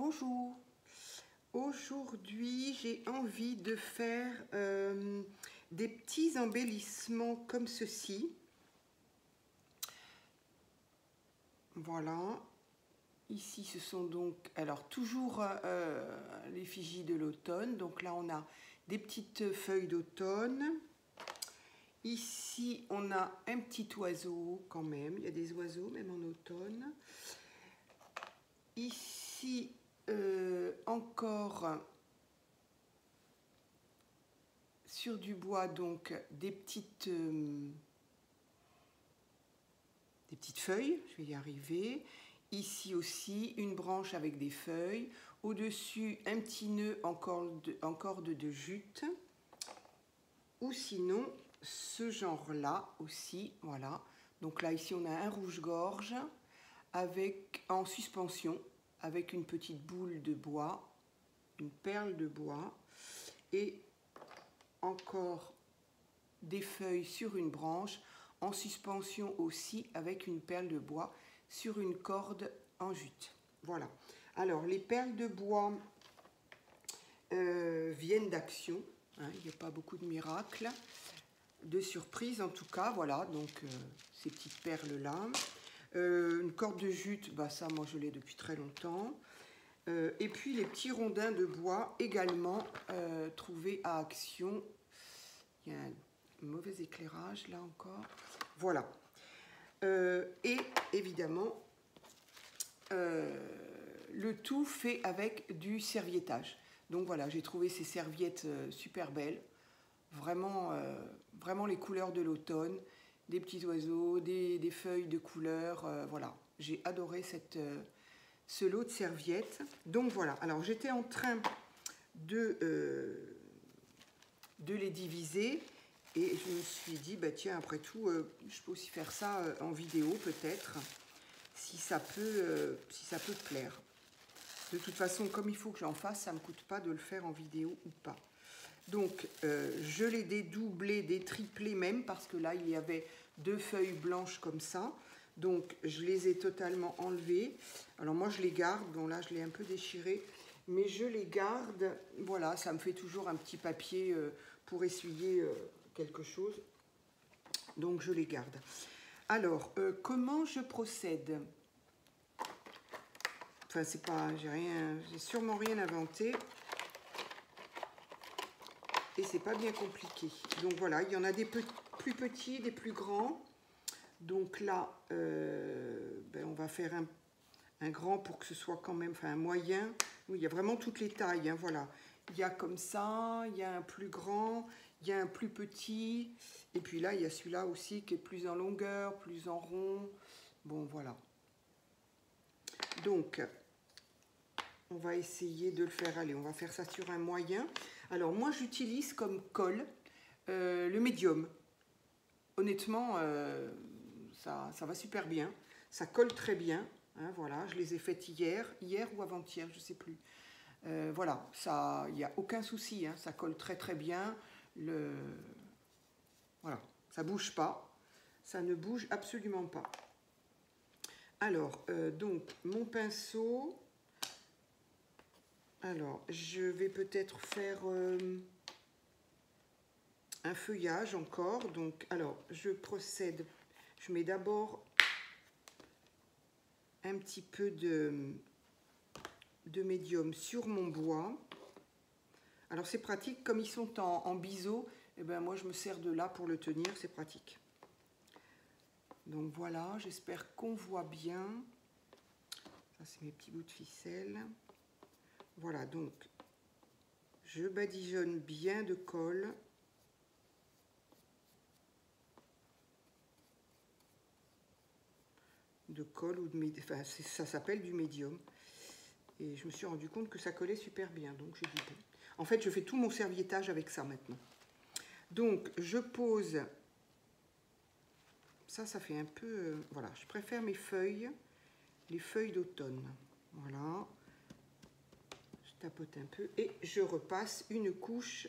Bonjour, aujourd'hui j'ai envie de faire des petits embellissements comme ceci. Voilà, ici ce sont donc, alors toujours l'effigie de l'automne, donc là on a des petites feuilles d'automne. Ici on a un petit oiseau quand même, il y a des oiseaux même en automne. Ici encore sur du bois, donc des petites feuilles, je vais y arriver. Ici aussi une branche avec des feuilles, au-dessus un petit nœud en corde de jute, ou sinon ce genre là aussi, voilà. Donc là ici on a un rouge-gorge avec en suspension avec une petite boule de bois, une perle de bois, et encore des feuilles sur une branche en suspension aussi avec une perle de bois sur une corde en jute. Voilà. Alors les perles de bois viennent d'Action, hein, il n'y a pas beaucoup de miracles, de surprise en tout cas. Voilà, donc ces petites perles là. Une corde de jute, bah ça moi je l'ai depuis très longtemps. Et puis les petits rondins de bois également trouvés à Action. Il y a un mauvais éclairage là encore. Voilà. Et évidemment, le tout fait avec du serviettage. Donc voilà, j'ai trouvé ces serviettes super belles. Vraiment, vraiment les couleurs de l'automne. Des petits oiseaux, des feuilles de couleurs. Voilà, j'ai adoré ce lot de serviettes. Donc voilà, alors j'étais en train de les diviser et je me suis dit, bah tiens, après tout, je peux aussi faire ça en vidéo peut-être, si ça peut te plaire. De toute façon, comme il faut que j'en fasse, ça ne me coûte pas de le faire en vidéo ou pas. Donc, je l'ai dédoublé, détriplé même, parce que là, il y avait deux feuilles blanches comme ça. Donc, je les ai totalement enlevées. Alors, moi, je les garde. Bon, là, je l'ai un peu déchiré, mais je les garde. Voilà, ça me fait toujours un petit papier pour essuyer quelque chose. Donc, je les garde. Alors, comment je procède? Enfin, c'est pas, j'ai sûrement rien inventé. Et c'est pas bien compliqué. Donc voilà, il y en a des plus petits, des plus grands. Donc là, ben on va faire un grand pour que ce soit quand même, enfin un moyen. Oui, il y a vraiment toutes les tailles, hein, voilà. Il y a comme ça, il y a un plus grand, il y a un plus petit. Et puis là, il y a celui-là aussi qui est plus en longueur, plus en rond. Bon, voilà. Donc, on va essayer de le faire. Allez, on va faire ça sur un moyen. Alors, moi, j'utilise comme colle le médium. Honnêtement, ça va super bien. Ça colle très bien. Hein, voilà, je les ai faites hier ou avant-hier, je ne sais plus. Voilà, il n'y a aucun souci. Hein, ça colle très très bien. Voilà, ça ne bouge pas. Ça ne bouge absolument pas. Alors, donc, mon pinceau... Alors, je vais peut-être faire un feuillage encore. Donc, alors, je procède. Je mets d'abord un petit peu de médium sur mon bois. Alors, c'est pratique. Comme ils sont en biseau, eh ben, moi, je me sers de là pour le tenir. C'est pratique. Donc, voilà. J'espère qu'on voit bien. Ça, c'est mes petits bouts de ficelle. Voilà, donc, je badigeonne bien de colle. De colle ou de médium, enfin, ça s'appelle du médium. Et je me suis rendu compte que ça collait super bien. Donc, j'ai dit bon. En fait, je fais tout mon serviettage avec ça maintenant. Donc, je pose... Ça fait un peu... voilà, je préfère mes feuilles, les feuilles d'automne. Voilà. Je tapote un peu et je repasse une couche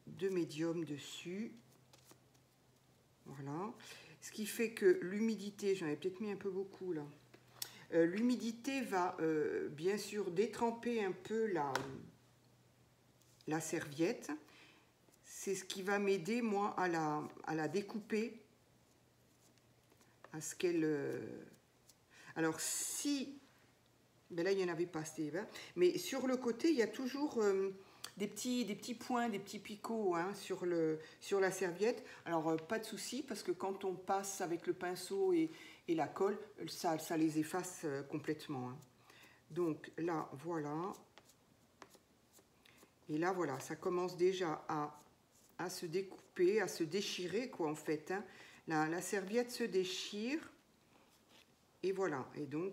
de médium dessus. Voilà. Ce qui fait que l'humidité, j'en ai peut-être mis un peu beaucoup là, l'humidité va bien sûr détremper un peu la serviette. C'est ce qui va m'aider, moi, à la découper, à ce qu'elle... Alors, si... Ben là, il n'y en avait pas, Steve. Mais sur le côté, il y a toujours des petits points, des petits picots hein, sur la serviette. Alors, pas de souci, parce que quand on passe avec le pinceau et la colle, ça les efface complètement. Hein. Donc, là, voilà. Et là, voilà, ça commence déjà à se découper, à se déchirer, quoi, en fait. Hein. La serviette se déchire. Et voilà. Et donc,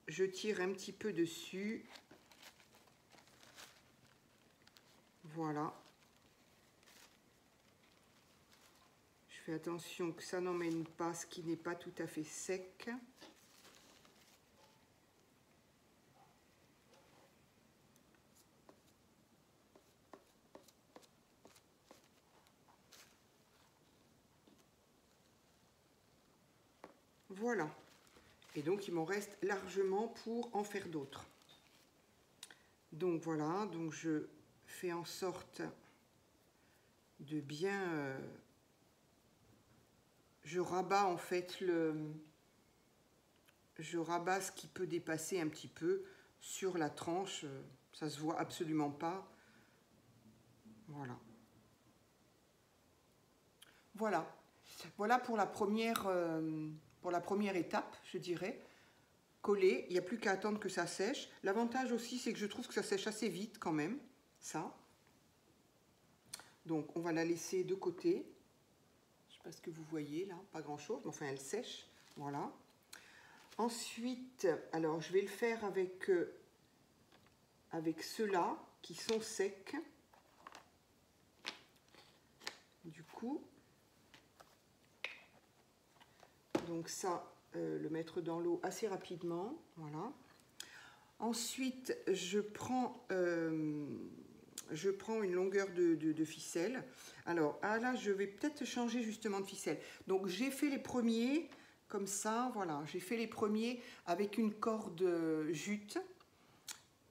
je tire un petit peu dessus. Voilà. Je fais attention que ça n'emmène pas ce qui n'est pas tout à fait sec. Voilà. Et donc, il m'en reste largement pour en faire d'autres. Donc, voilà. Donc, je fais en sorte de bien... je rabats, en fait, je rabats ce qui peut dépasser un petit peu sur la tranche. Ça se voit absolument pas. Voilà. Voilà. Voilà pour la première étape, je dirais. Coller, il n'y a plus qu'à attendre que ça sèche. L'avantage aussi, c'est que je trouve que ça sèche assez vite quand même, ça. Donc, on va la laisser de côté. Je ne sais pas ce que vous voyez là, pas grand-chose, mais enfin, elle sèche. Voilà. Ensuite, alors, je vais le faire avec ceux-là qui sont secs. Du coup, donc ça... le mettre dans l'eau assez rapidement, voilà. Ensuite, je prends une longueur de ficelle. Alors, là, je vais peut-être changer justement de ficelle. Donc, j'ai fait les premiers comme ça, voilà. J'ai fait les premiers avec une corde jute.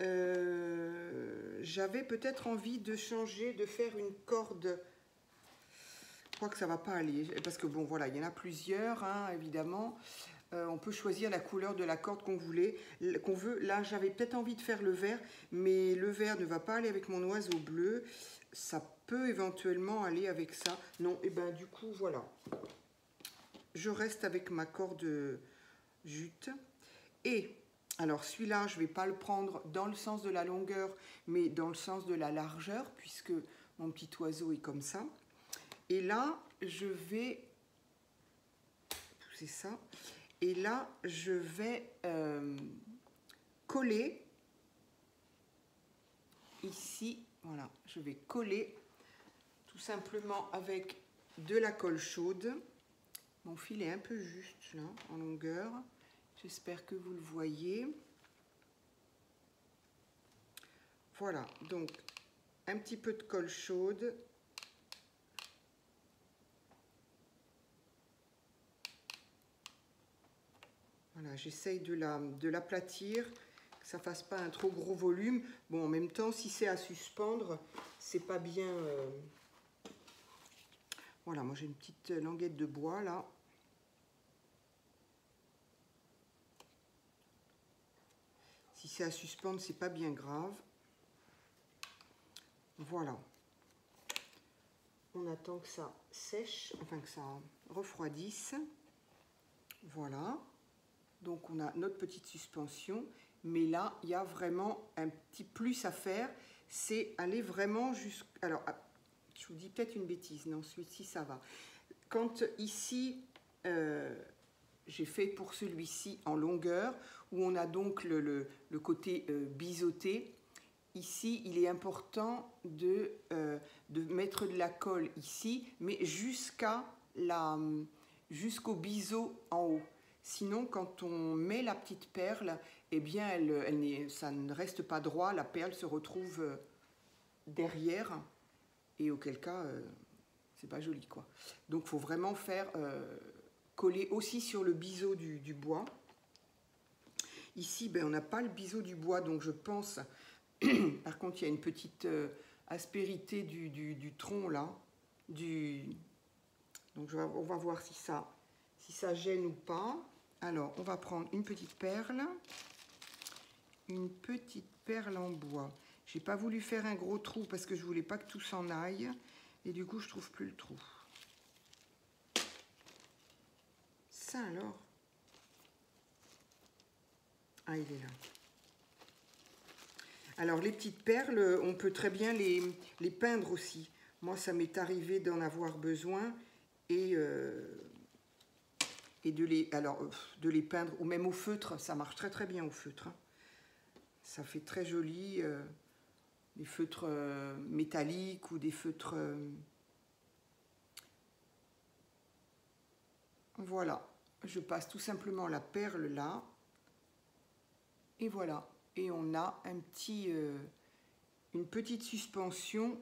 J'avais peut-être envie de changer, de faire une corde... Je crois que ça va pas aller, parce que bon, voilà, il y en a plusieurs, hein, évidemment. On peut choisir la couleur de la corde qu'on veut. Là, j'avais peut-être envie de faire le vert, mais le vert ne va pas aller avec mon oiseau bleu. Ça peut éventuellement aller avec ça. Non, et ben du coup, voilà. Je reste avec ma corde jute. Et, alors celui-là, je ne vais pas le prendre dans le sens de la longueur, mais dans le sens de la largeur, puisque mon petit oiseau est comme ça. Et là, je vais pousser ça. Et là, je vais coller ici. Voilà, je vais coller tout simplement avec de la colle chaude. Mon fil est un peu juste là, en longueur. J'espère que vous le voyez. Voilà, donc un petit peu de colle chaude. Voilà, j'essaye de l'aplatir, que ça ne fasse pas un trop gros volume. Bon, en même temps, si c'est à suspendre, c'est pas bien... Voilà, moi j'ai une petite languette de bois là. Si c'est à suspendre, c'est pas bien grave. Voilà. On attend que ça sèche, enfin que ça refroidisse. Voilà. Donc on a notre petite suspension, mais là il y a vraiment un petit plus à faire, c'est aller vraiment jusqu'à... Alors je vous dis peut-être une bêtise, non, celui-ci ça va. Quand ici j'ai fait pour celui-ci en longueur, où on a donc le côté biseauté, ici il est important de mettre de la colle ici, mais jusqu'au biseau en haut. Sinon, quand on met la petite perle, eh bien, ça ne reste pas droit. La perle se retrouve derrière. Et auquel cas, c'est pas joli, quoi. Donc, il faut vraiment faire coller aussi sur le biseau du bois. Ici, ben, on n'a pas le biseau du bois, donc je pense... Par contre, il y a une petite aspérité du tronc, là. Donc, on va voir si ça gêne ou pas. Alors, on va prendre une petite perle. Une petite perle en bois. J'ai pas voulu faire un gros trou parce que je voulais pas que tout s'en aille. Et du coup, je trouve plus le trou. Ça alors. Ah, il est là. Alors, les petites perles, on peut très bien les peindre aussi. Moi, ça m'est arrivé d'en avoir besoin et de les peindre, ou même au feutre. Ça marche très très bien au feutre. Hein. Ça fait très joli. Des feutres métalliques ou des feutres... Voilà. Je passe tout simplement la perle là. Et voilà. Et on a une petite suspension.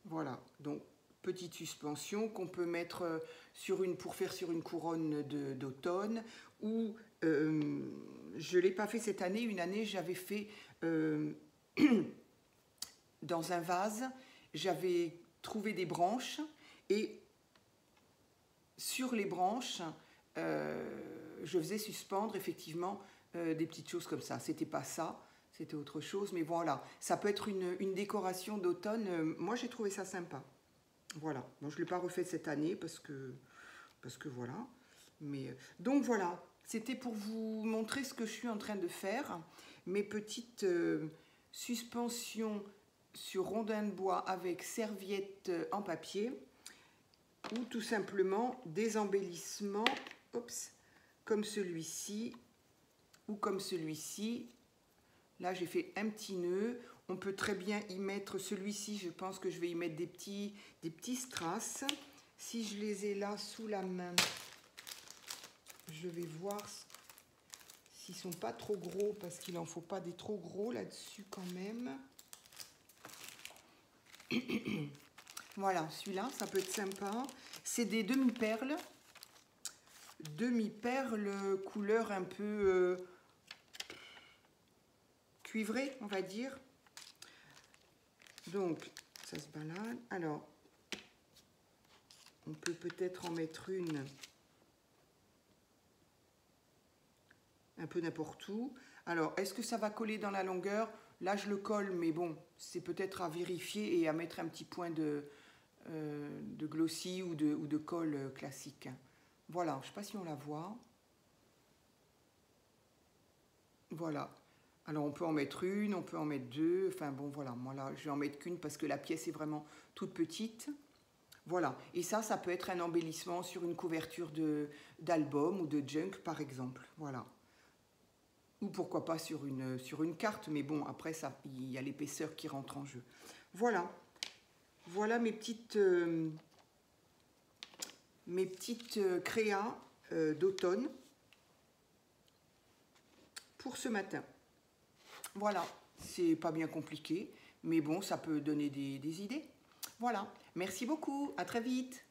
Voilà. Donc, petite suspension qu'on peut mettre pour faire sur une couronne d'automne. Ou, je ne l'ai pas fait cette année. Une année, j'avais fait dans un vase. J'avais trouvé des branches. Et sur les branches... je faisais suspendre effectivement des petites choses comme ça. C'était pas ça, c'était autre chose. Mais voilà, ça peut être une décoration d'automne. Moi, j'ai trouvé ça sympa. Voilà. Bon, je ne l'ai pas refait cette année parce que voilà. Mais, donc voilà, c'était pour vous montrer ce que je suis en train de faire. Mes petites suspensions sur rondin de bois avec serviette en papier. Ou tout simplement des embellissements, comme celui-ci, ou comme celui-ci. Là, j'ai fait un petit nœud. On peut très bien y mettre celui-ci. Je pense que je vais y mettre des petits strass. Si je les ai là sous la main, je vais voir s'ils ne sont pas trop gros, parce qu'il n'en faut pas des trop gros là-dessus quand même. Voilà, celui-là, ça peut être sympa. C'est des demi-perles. Demi-perles couleur un peu cuivrée, on va dire. Donc, ça se balade. Alors, on peut peut-être en mettre une un peu n'importe où. Alors, est-ce que ça va coller dans la longueur? Là, je le colle, mais bon, c'est peut-être à vérifier et à mettre un petit point de glossy ou de colle classique. Voilà, je ne sais pas si on la voit. Voilà. Alors, on peut en mettre une, on peut en mettre deux. Enfin, bon, voilà. Moi, là, je vais en mettre qu'une parce que la pièce est vraiment toute petite. Voilà. Et ça peut être un embellissement sur une couverture d'album ou de junk, par exemple. Voilà. Ou pourquoi pas sur une carte. Mais bon, après, il y a l'épaisseur qui rentre en jeu. Voilà. Voilà mes petites créas d'automne pour ce matin. Voilà, c'est pas bien compliqué, mais bon, ça peut donner des idées. Voilà, merci beaucoup, à très vite.